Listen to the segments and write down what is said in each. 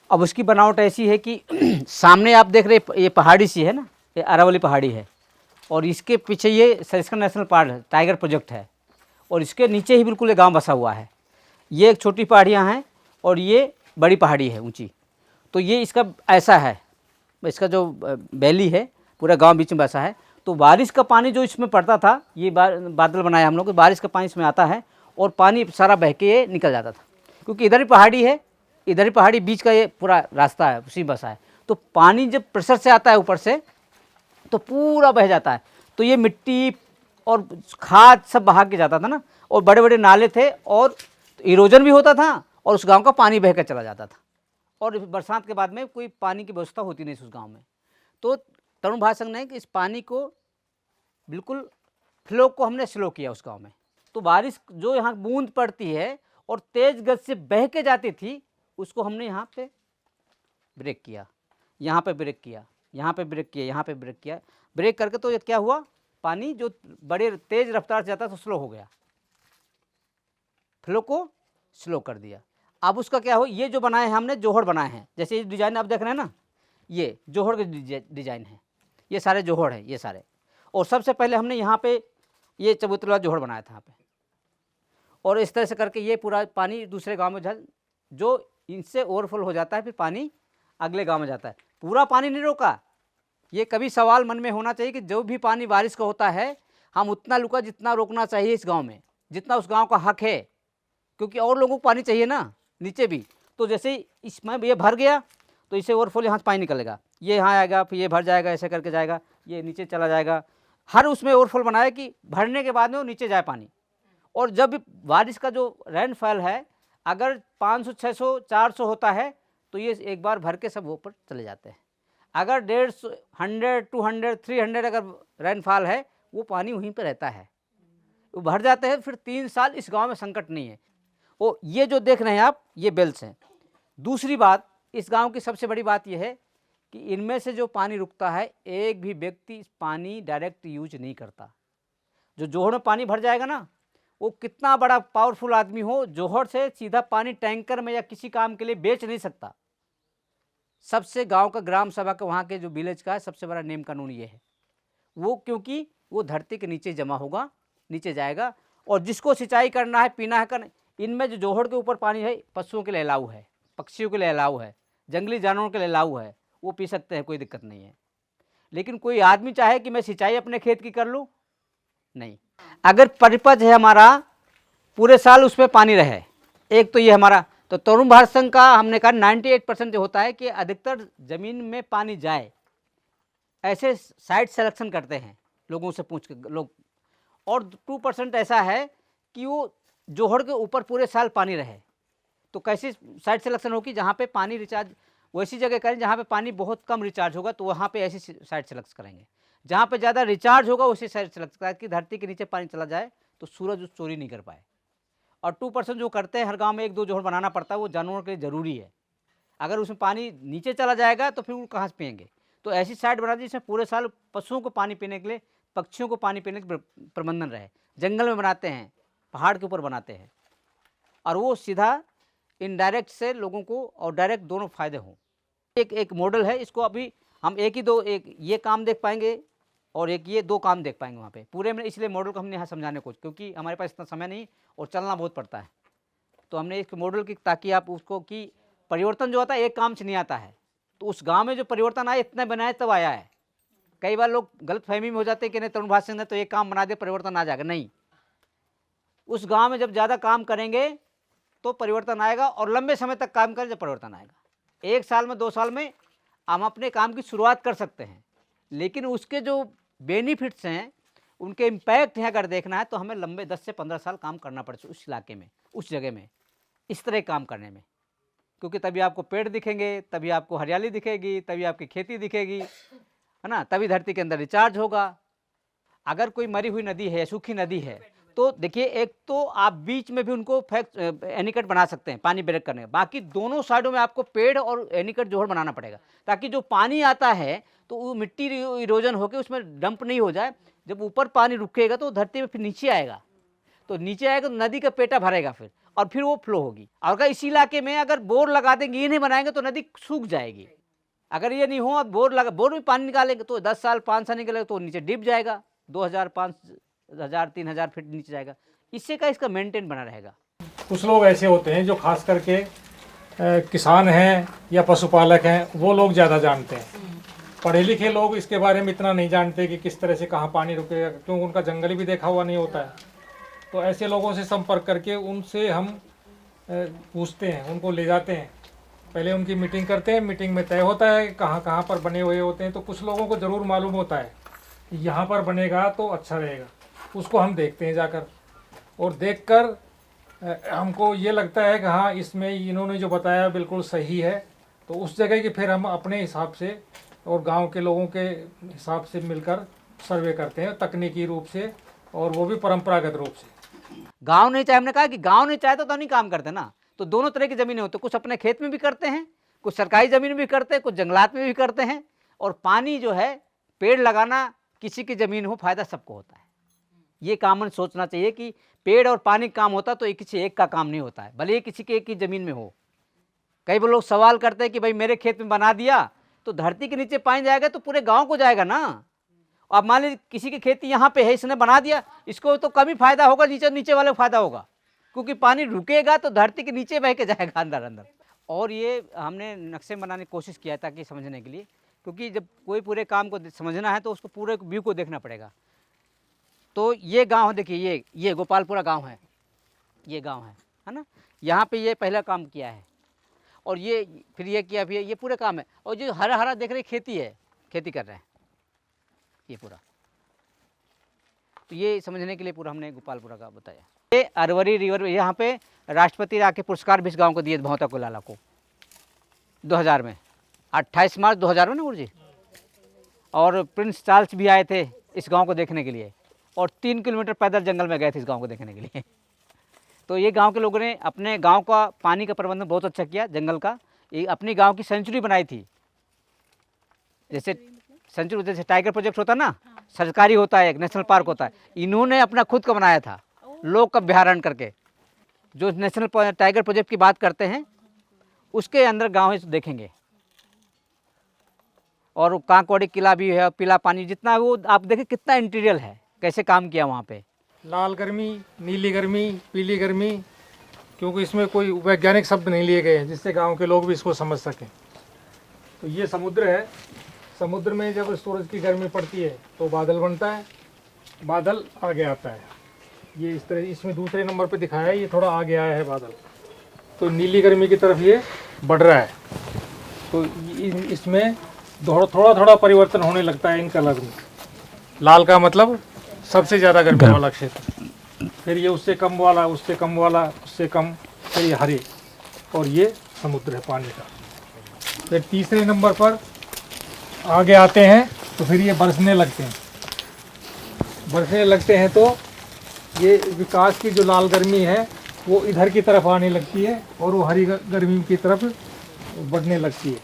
अब उसकी बनावट ऐसी है कि सामने आप देख रहे ये पहाड़ी सी है ना, ये अरावली पहाड़ी है, और इसके पीछे ये सरिस्का नेशनल पार्क है, टाइगर प्रोजेक्ट है, और इसके नीचे ही बिल्कुल एक गाँव बसा हुआ है। ये एक छोटी पहाड़ियाँ हैं और ये बड़ी पहाड़ी है ऊंची। तो ये इसका ऐसा है, इसका जो वैली है पूरा गांव बीच में बसा है। तो बारिश का पानी जो इसमें पड़ता था, ये बादल बनाया हम लोग, बारिश का पानी इसमें आता है और पानी सारा बह के ये निकल जाता था, क्योंकि इधर ही पहाड़ी है, इधर ही पहाड़ी बीच का ये पूरा रास्ता है, उसी बसा है। तो पानी जब प्रेशर से आता है ऊपर से तो पूरा बह जाता है। तो ये मिट्टी और खाद सब बहा के जाता था ना, और बड़े बड़े नाले थे और इरोजन भी होता था और उस गांव का पानी बह कर चला जाता था, और बरसात के बाद में कोई पानी की व्यवस्था होती नहीं उस गांव में। तो तरुण भारत संघ ने कि इस पानी को बिल्कुल फ्लो को हमने स्लो किया उस गांव में। तो बारिश जो यहाँ बूंद पड़ती है और तेज गति से बह के जाती थी, उसको हमने यहाँ पे ब्रेक किया, यहाँ पे ब्रेक किया, यहाँ पे ब्रेक किया, यहाँ पे ब्रेक किया। ब्रेक करके तो ये क्या हुआ, पानी जो बड़े तेज रफ्तार से जाता तो स्लो हो गया, फ्लो को स्लो कर दिया। अब उसका क्या हो, ये जो बनाए हैं हमने जोहड़ बनाए हैं, जैसे ये डिज़ाइन आप देख रहे हैं ना, ये जोहड़ के डिज़ाइन है, ये सारे जोहड़ हैं ये सारे। और सबसे पहले हमने यहाँ पे ये चबूतरे वाला जोहड़ बनाया था यहाँ पे, और इस तरह से करके ये पूरा पानी दूसरे गांव में जो इनसे ओवरफ्लो हो जाता है, फिर पानी अगले गांव में जाता है। पूरा पानी नहीं रोका। ये कभी सवाल मन में होना चाहिए कि जो भी पानी बारिश का होता है हम उतना रुका जितना रोकना चाहिए इस गाँव में, जितना उस गाँव का हक है, क्योंकि और लोगों को पानी चाहिए ना नीचे भी। तो जैसे इसमें ये भर गया तो इसे ओवरफ्लो यहाँ से पानी निकलेगा, ये यहाँ आएगा, फिर ये भर जाएगा, ऐसे करके जाएगा, ये नीचे चला जाएगा। हर उसमें ओवरफ्लो बनाया कि भरने के बाद में वो नीचे जाए पानी। और जब भी बारिश का जो रेनफॉल है अगर 500, 600, 400 होता है तो ये एक बार भर के सब ऊपर चले जाते हैं। अगर 150, 100, 200, 300 अगर रेनफॉल है, वो पानी वहीं पर रहता है, वो भर जाते हैं। फिर 3 साल इस गाँव में संकट नहीं है। वो ये जो देख रहे हैं आप, ये बेल्स हैं। दूसरी बात, इस गांव की सबसे बड़ी बात यह है कि इनमें से जो पानी रुकता है, एक भी व्यक्ति इस पानी डायरेक्ट यूज नहीं करता। जो जोहड़ में पानी भर जाएगा ना, वो कितना बड़ा पावरफुल आदमी हो, जोहड़ से सीधा पानी टैंकर में या किसी काम के लिए बेच नहीं सकता। सबसे गांव का ग्राम सभा का, वहाँ के जो विलेज का है, सबसे बड़ा नियम कानून ये है। वो क्योंकि वो धरती के नीचे जमा होगा, नीचे जाएगा, और जिसको सिंचाई करना है, पीना है, करना, इनमें जो जोहड़ के ऊपर पानी है, पशुओं के लिए अलाउ है, पक्षियों के लिए अलाउ है, जंगली जानवरों के लिए अलाउ है, वो पी सकते हैं, कोई दिक्कत नहीं है। लेकिन कोई आदमी चाहे कि मैं सिंचाई अपने खेत की कर लूँ, नहीं। अगर परिपक्व है हमारा, पूरे साल उसमें पानी रहे, एक तो ये हमारा, तो तरुण भारत संघ का हमने कहा 98% जो होता है कि अधिकतर ज़मीन में पानी जाए, ऐसे साइट सिलेक्शन करते हैं लोगों से पूछ के लोग। और 2% ऐसा है कि वो जोहड़ के ऊपर पूरे साल पानी रहे। तो कैसी साइट सिलेक्शन होगी, जहाँ पे पानी रिचार्ज, वैसी जगह करें जहाँ पे पानी बहुत कम रिचार्ज होगा, तो वहाँ पे ऐसी साइट सेलेक्ट करेंगे। जहाँ पे ज़्यादा रिचार्ज होगा उसी साइट सेलेक्ट करें कि धरती के नीचे पानी चला जाए तो सूरज उस चोरी नहीं कर पाए। और 2% जो करते हैं, हर गाँव में 1-2 जोहड़ बनाना पड़ता है, वो जानवरों के लिए ज़रूरी है। अगर उसमें पानी नीचे चला जाएगा तो फिर वो कहाँ से पिएंगे। तो ऐसी साइट बना दी जिसमें पूरे साल पशुओं को पानी पीने के लिए, पक्षियों को पानी पीने के प्रबंधन रहे। जंगल में बनाते हैं, पहाड़ के ऊपर बनाते हैं, और वो सीधा इनडायरेक्ट से लोगों को और डायरेक्ट दोनों फ़ायदे हों। एक मॉडल है, इसको अभी हम एक ये काम देख पाएंगे और एक ये 2 काम देख पाएंगे वहाँ पे पूरे में। इसलिए मॉडल को हमने यहाँ समझाने को, क्योंकि हमारे पास इतना समय नहीं और चलना बहुत पड़ता है, तो हमने एक मॉडल की, ताकि आप उसको कि परिवर्तन जो आता है एक काम से नहीं आता है। तो उस गाँव में जो परिवर्तन आया, इतना बनाया तब आया है। कई बार लोग गलतफहमी में हो जाते हैं कि नहीं, तरुण भारत संघ ने तो एक काम बना दिया, परिवर्तन आ जाएगा। नहीं, उस गाँव में जब ज़्यादा काम करेंगे तो परिवर्तन आएगा, और लंबे समय तक काम करें जब परिवर्तन आएगा। 1 साल में, 2 साल में हम अपने काम की शुरुआत कर सकते हैं, लेकिन उसके जो बेनिफिट्स हैं, उनके इम्पैक्ट हैं, अगर देखना है तो हमें लंबे 10 से 15 साल काम करना पड़ेगा उस इलाके में, उस जगह में, इस तरह काम करने में। क्योंकि तभी आपको पेड़ दिखेंगे, तभी आपको हरियाली दिखेगी, तभी आपकी खेती दिखेगी, है ना, तभी धरती के अंदर रिचार्ज होगा। अगर कोई मरी हुई नदी है, सूखी नदी है, तो देखिए, एक तो आप बीच में भी उनको एनीकट बना सकते हैं पानी ब्रेक करने, बाकी दोनों साइडों में आपको पेड़ और एनीकट जोहड़ बनाना पड़ेगा, ताकि जो पानी आता है तो वो मिट्टी इरोजन होकर उसमें डंप नहीं हो जाए। जब ऊपर पानी रुकेगा तो धरती में फिर नीचे आएगा, तो नीचे आएगा तो नदी का पेटा भरेगा फिर, और फिर वो फ्लो होगी। और अगर इसी इलाके में अगर बोर लगा देंगे, ये नहीं बनाएंगे तो नदी सूख जाएगी। अगर ये नहीं हो, अब बोर में पानी निकालेंगे तो 10 साल 5 साल निकलेगा तो नीचे डिप जाएगा, 2000 5000 3000 फीट नीचे जाएगा। इससे का इसका मेंटेन बना रहेगा। कुछ लोग ऐसे होते हैं जो खास करके किसान हैं या पशुपालक हैं, वो लोग ज़्यादा जानते हैं। पढ़े लिखे लोग इसके बारे में इतना नहीं जानते कि किस तरह से कहाँ पानी रुकेगा, क्योंकि उनका जंगल भी देखा हुआ नहीं होता है। तो ऐसे लोगों से संपर्क करके उनसे हम पूछते हैं, उनको ले जाते हैं, पहले उनकी मीटिंग करते हैं। मीटिंग में तय होता है कहाँ कहाँ पर बने हुए होते हैं। तो कुछ लोगों को ज़रूर मालूम होता है कि यहाँ पर बनेगा तो अच्छा रहेगा, उसको हम देखते हैं जाकर, और देखकर हमको ये लगता है कि हाँ इसमें इन्होंने जो बताया बिल्कुल सही है। तो उस जगह की फिर हम अपने हिसाब से और गांव के लोगों के हिसाब से मिलकर सर्वे करते हैं, तकनीकी रूप से, और वो भी परंपरागत रूप से। गांव नहीं चाहे, हमने कहा कि गांव नहीं चाहे तो नहीं काम करते ना। तो दोनों तरह की ज़मीनें होती हैं, कुछ अपने खेत में भी करते हैं, कुछ सरकारी ज़मीन में भी करते हैं, कुछ जंगलात में भी करते हैं। और पानी जो है, पेड़ लगाना किसी की ज़मीन हो, फ़ायदा सबको होता है। ये कॉमन सोचना चाहिए कि पेड़ और पानी का काम होता तो ये किसी एक का काम नहीं होता है, भले ही किसी के एक की ज़मीन में हो। कई बार लोग सवाल करते हैं कि भाई मेरे खेत में बना दिया तो धरती के नीचे पानी जाएगा तो पूरे गांव को जाएगा ना। अब मान लीजिए किसी की खेती यहाँ पे है, इसने बना दिया, इसको तो कम ही फायदा होगा, नीचे वाले को फायदा होगा, क्योंकि पानी रुकेगा तो धरती के नीचे बह के जाएगा अंदर अंदर। और ये हमने नक्शे बनाने की कोशिश किया ताकि समझने के लिए, क्योंकि जब कोई पूरे काम को समझना है तो उसको पूरे व्यू को देखना पड़ेगा। तो ये गांव देखिए, ये गोपालपुरा गांव है, ये गांव है ना। यहाँ पे ये पहला काम किया है, और ये फिर ये किया, फिर ये पूरे काम है। और जो हरा हरा देख रहे खेती है, खेती कर रहे हैं ये पूरा। तो ये समझने के लिए पूरा हमने गोपालपुरा का बताया। ये अरवरी रिवर, यहाँ पे राष्ट्रपति आके पुरस्कार भी इस गाँव को दिए भौता कोलाला को 2000 में, 28 मार्च 2000 में ना गुरु जी। और प्रिंस चार्ल्स भी आए थे इस गांव को देखने के लिए, और 3 किलोमीटर पैदल जंगल में गए थे इस गांव को देखने के लिए। तो ये गांव के लोगों ने अपने गांव का पानी का प्रबंधन बहुत अच्छा किया, जंगल का। ये अपनी गांव की सेंचुरी बनाई थी, जैसे सेंचुरी, जैसे टाइगर प्रोजेक्ट होता है ना, सरकारी होता है, एक नेशनल पार्क होता है, इन्होंने अपना खुद का बनाया था, लोक का अभ्यारण्य करके। जो नेशनल टाइगर प्रोजेक्ट की बात करते हैं उसके अंदर गाँव है, देखेंगे। और कांकवाड़ी किला भी है, पीला पानी, जितना वो आप देखें कितना इंटीरियर है, कैसे काम किया वहाँ पे। लाल गर्मी, नीली गर्मी, पीली गर्मी, क्योंकि इसमें कोई वैज्ञानिक शब्द नहीं लिए गए हैं जिससे गांव के लोग भी इसको समझ सकें। तो ये समुद्र है, समुद्र में जब सूरज की गर्मी पड़ती है तो बादल बनता है, बादल आगे आता है। ये इस तरह, इसमें दूसरे नंबर पे दिखाया है, ये थोड़ा आगे आया है बादल, तो नीली गर्मी की तरफ ये बढ़ रहा है। तो इसमें थोड़ा थोड़ा परिवर्तन होने लगता है इन कलर में। लाल का मतलब सबसे ज़्यादा गर्मी वाला क्षेत्र, फिर ये उससे कम वाला, उससे कम वाला, उससे कम, फिर ये हरे, और ये समुद्र है पानी का। फिर तीसरे नंबर पर आगे आते हैं तो फिर ये बरसने लगते हैं। बरसने लगते हैं तो ये विकास की जो लाल गर्मी है वो इधर की तरफ आने लगती है, और वो हरी गर्मी की तरफ बढ़ने लगती है।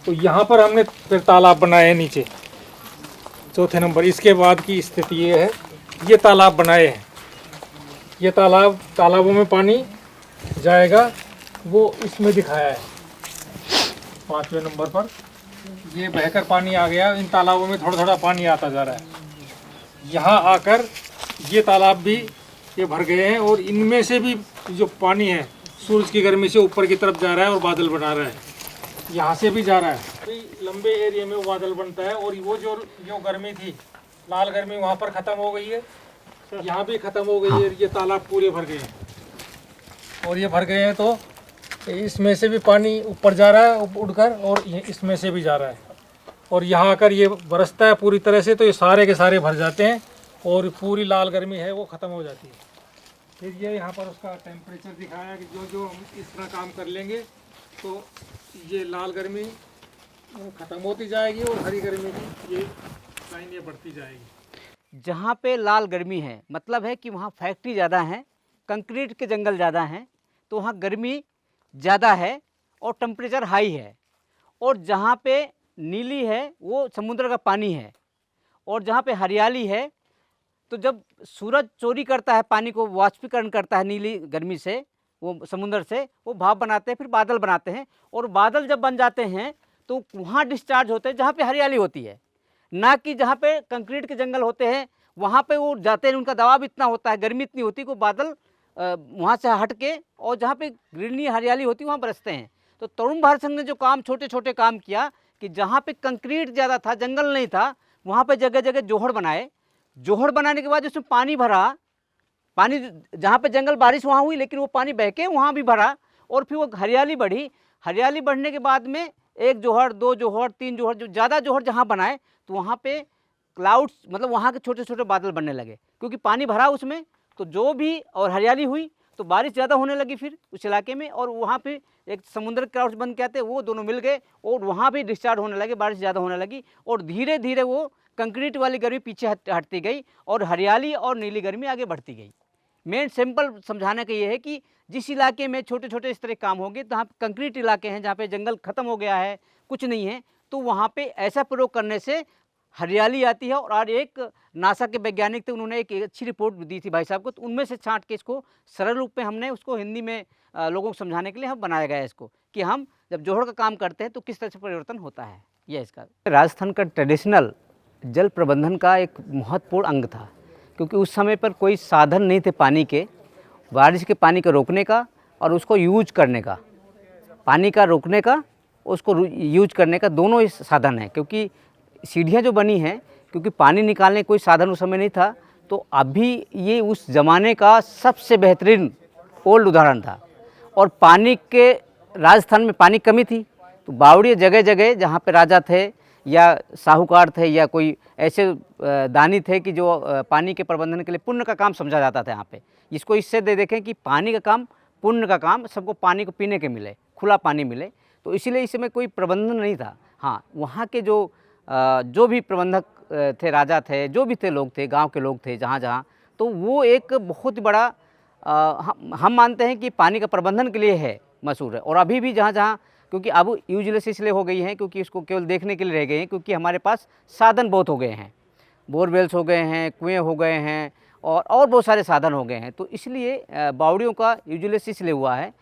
तो यहाँ पर हमने फिर तालाब बनाए हैं नीचे, चौथे नंबर। इसके बाद की स्थिति ये है, ये तालाब बनाए हैं, ये तालाबों में पानी जाएगा, वो इसमें दिखाया है 5वें नंबर पर। ये बहकर पानी आ गया, इन तालाबों में थोड़ा थोड़ा पानी आता जा रहा है। यहाँ आकर ये तालाब भी ये भर गए हैं, और इनमें से भी जो पानी है सूरज की गर्मी से ऊपर की तरफ जा रहा है और बादल बना रहा है, यहाँ से भी जा रहा है। लंबे एरिया में वो बादल बनता है, और वो जो गर्मी थी, लाल गर्मी, वहाँ पर ख़त्म हो गई है, यहाँ भी ख़त्म हो गई है। ये तालाब पूरे भर गए हैं, और ये भर गए हैं तो इसमें से भी पानी ऊपर जा रहा है उड़कर, और इसमें से भी जा रहा है, और यहाँ आकर ये बरसता है पूरी तरह से, तो ये सारे के सारे भर जाते हैं, और पूरी लाल गर्मी है वो ख़त्म हो जाती है। फिर ये यहाँ पर उसका टेम्परेचर दिखाया है कि जो हम इस तरह काम कर लेंगे तो ये लाल गर्मी ख़त्म होती जाएगी, और हरी गर्मी की ये लाइन ये बढ़ती जाएगी। जहाँ पे लाल गर्मी है मतलब है कि वहाँ फैक्ट्री ज़्यादा हैं, कंक्रीट के जंगल ज़्यादा हैं, तो वहाँ गर्मी ज़्यादा है और टेम्परेचर हाई है। और जहाँ पे नीली है वो समुद्र का पानी है, और जहाँ पे हरियाली है, तो जब सूरज चोरी करता है पानी को, वाष्पीकरण करता है नीली गर्मी से, वो समुंदर से वो भाप बनाते हैं, फिर बादल बनाते हैं, और बादल जब बन जाते हैं तो वहाँ डिस्चार्ज होते हैं जहाँ पे हरियाली होती है, ना कि जहाँ पे कंक्रीट के जंगल होते हैं। वहाँ पे वो जाते हैं, उनका दबाव इतना होता है, गर्मी इतनी होती है कि वो बादल वहाँ से हट के और जहाँ पे ग्रीनरी हरियाली होती है वहाँ बरसते हैं। तो तरुण भारत संघ ने जो काम छोटे छोटे काम किया कि जहाँ पे कंक्रीट ज़्यादा था, जंगल नहीं था, वहाँ पे जगह जगह जोहड़ बनाए। जोहड़ बनाने के बाद उसमें पानी भरा, पानी जहाँ पे जंगल बारिश वहाँ हुई, लेकिन वो पानी बह के वहाँ भी भरा, और फिर वो हरियाली बढ़ी। हरियाली बढ़ने के बाद में 1 जोहड़, 2 जोहड़, 3 जोहड़, जो ज़्यादा जोहड़ जहाँ बनाए तो वहाँ पे क्लाउड्स, मतलब वहाँ के छोटे छोटे बादल बनने लगे, क्योंकि पानी भरा उसमें। तो जो भी और हरियाली हुई तो बारिश ज़्यादा होने लगी फिर उस इलाके में, और वहाँ पे एक समुद्र के क्लाउड्स बन के आते, वो दोनों मिल गए और वहाँ भी डिस्चार्ज होने लगे, बारिश ज़्यादा होने लगी, और धीरे धीरे वो कंक्रीट वाली गर्मी पीछे हटती गई और हरियाली और नीली गर्मी आगे बढ़ती गई। मेन सिंपल समझाने का ये है कि जिस इलाके में छोटे छोटे इस तरह काम होंगे, तो यहाँ कंक्रीट इलाके हैं जहाँ पे जंगल ख़त्म हो गया है, कुछ नहीं है, तो वहाँ पे ऐसा प्रयोग करने से हरियाली आती है। और आज एक नासा के वैज्ञानिक थे, उन्होंने एक अच्छी रिपोर्ट दी थी भाई साहब को, तो उनमें से छांट के इसको सरल रूप में हमने उसको हिंदी में लोगों को समझाने के लिए हम बनाया गया है इसको, कि हम जब जोहड़ का काम करते हैं तो किस तरह से परिवर्तन होता है। ये इसका राजस्थान का ट्रेडिशनल जल प्रबंधन का एक महत्वपूर्ण अंग था, क्योंकि उस समय पर कोई साधन नहीं थे पानी के, बारिश के पानी को रोकने का और उसको यूज करने का, पानी का रोकने का, उसको यूज करने का, दोनों ही साधन हैं। क्योंकि सीढ़ियाँ जो बनी हैं, क्योंकि पानी निकालने कोई साधन उस समय नहीं था, तो अभी ये उस ज़माने का सबसे बेहतरीन ओल्ड उदाहरण था। और पानी के राजस्थान में पानी कमी थी, तो बावड़ी जगह जगह जहाँ पे राजा थे या साहूकार थे या कोई ऐसे दानी थे कि जो पानी के प्रबंधन के लिए पुण्य का काम समझा जाता था यहाँ पे। इसको इससे देखें कि पानी का काम, पुण्य का काम, सबको पानी को पीने के मिले, खुला पानी मिले, तो इसीलिए इसमें कोई प्रबंधन नहीं था। हाँ, वहाँ के जो भी प्रबंधक थे, राजा थे, जो भी थे, लोग थे, गांव के लोग थे जहाँ जहाँ, तो वो एक बहुत बड़ा हम मानते हैं कि पानी का प्रबंधन के लिए है, मशहूर है। और अभी भी जहाँ जहाँ, क्योंकि अब यूजलेस इसलिए हो गई हैं क्योंकि इसको केवल देखने के लिए रह गए हैं, क्योंकि हमारे पास साधन बहुत हो गए हैं, बोरवेल्स हो गए हैं, कुएँ हो गए हैं, और बहुत सारे साधन हो गए हैं। तो इसलिए बावड़ियों का यूजलेस इसलिए हुआ है।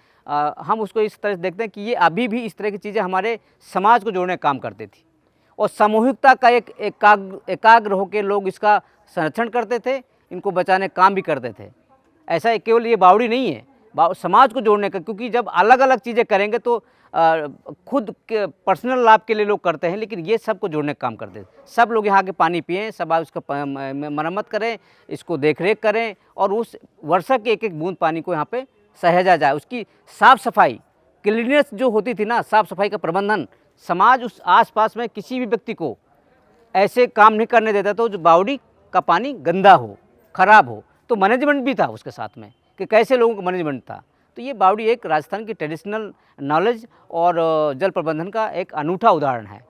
हम उसको इस तरह से देखते हैं कि ये अभी भी इस तरह की चीज़ें हमारे समाज को जोड़ने का काम करती थी, और सामूहिकता का एक एकाग्र होकर लोग इसका संरक्षण करते थे, इनको बचाने का काम भी करते थे। ऐसा केवल ये बावड़ी नहीं है, समाज को जोड़ने का, क्योंकि जब अलग अलग चीज़ें करेंगे तो खुद के पर्सनल लाभ के लिए लोग करते हैं, लेकिन ये सबको जोड़ने का काम करते हैं। सब लोग यहाँ के पानी पिएँ, सब उसका मरम्मत करें, इसको देख रेख करें, और उस वर्षा के एक एक बूंद पानी को यहाँ पे सहेजा जाए। उसकी साफ़ सफाई, क्लीननेस जो होती थी ना, साफ़ सफाई का प्रबंधन, समाज उस आसपास में किसी भी व्यक्ति को ऐसे काम नहीं करने देता तो जो बावड़ी का पानी गंदा हो, खराब हो। तो मैनेजमेंट भी था उसके साथ में, कि कैसे लोगों का मैनेजमेंट था। तो ये बावड़ी एक राजस्थान की ट्रेडिशनल नॉलेज और जल प्रबंधन का एक अनूठा उदाहरण है।